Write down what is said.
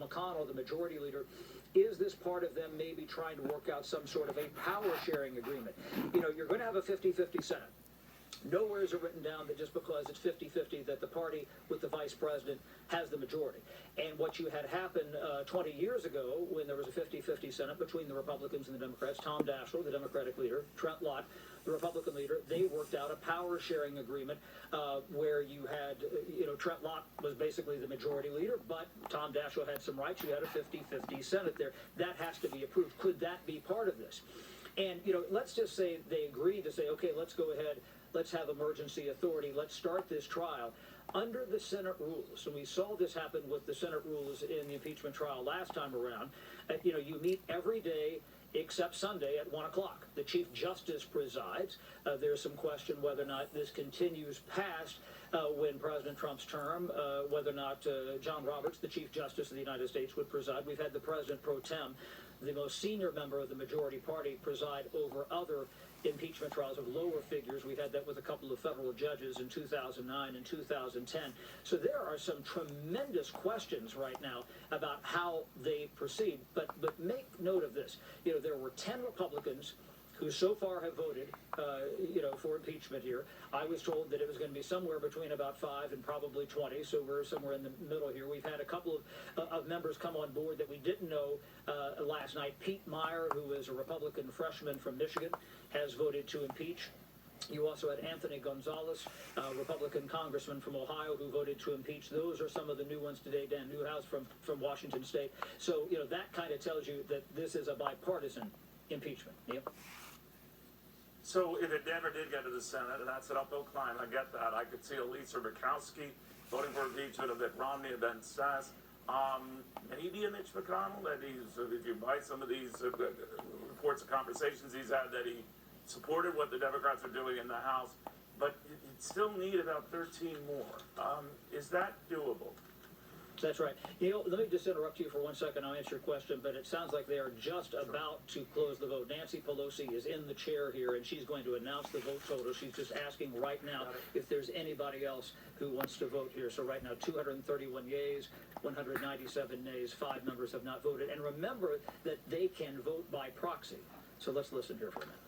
McConnell, the majority leader, is this part of them maybe trying to work out some sort of a power-sharing agreement? You know, you're going to have a 50-50 Senate. Nowhere is it written down that just because it's 50-50 that the party with the vice president has the majority. And what you had happen 20 years ago when there was a 50-50 Senate between the Republicans and the Democrats, Tom Daschle, the Democratic leader, Trent Lott, the Republican leader, they worked out a power-sharing agreement where you had, Trent Lott was basically the majority leader, but Tom Daschle had some rights. You had a 50-50 Senate there. That has to be approved. Could that be part of this? And, let's just say they agreed to say, okay, let's go ahead, let's have emergency authority, let's start this trial. Under the Senate rules, and we saw this happen with the Senate rules in the impeachment trial last time around, you meet every day except Sunday at 1 o'clock. The Chief Justice presides. There's some question whether or not this continues past when President Trump's term, whether or not John Roberts, the Chief Justice of the United States, would preside. We've had the President pro tem, the most senior member of the majority party, preside over other impeachment trials of lower figures. We've had that with a couple of federal judges in 2009 and 2010. So there are some tremendous questions right now about how they proceed. But make note of this. There were 10 Republicans who so far have voted, for impeachment here. I was told that it was going to be somewhere between about 5 and probably 20, so we're somewhere in the middle here. We've had a couple of members come on board that we didn't know last night. Pete Meyer, who is a Republican freshman from Michigan, has voted to impeach. You also had Anthony Gonzalez, Republican congressman from Ohio, who voted to impeach. Those are some of the new ones today. Dan Newhouse from Washington State. So, that kind of tells you that this is a bipartisan impeachment. Neil? So if it never did get to the Senate, and that's an uphill climb, I get that. I could see Elisa Murkowski voting for impeachment, a bit Romney, a Ben Sass. Maybe a Mitch McConnell, that if you buy some of these reports of conversations he's had, that he supported what the Democrats are doing in the House, but you'd still need about 13 more. Is that doable? That's right. Let me just interrupt you for 1 second. I'll answer your question, but it sounds like they are just about to close the vote. Nancy Pelosi is in the chair here, and she's going to announce the vote total. She's just asking right now if there's anybody else who wants to vote here. So right now, 231 yeas, 197 nays, 5 members have not voted. And remember that they can vote by proxy. So let's listen here for a minute.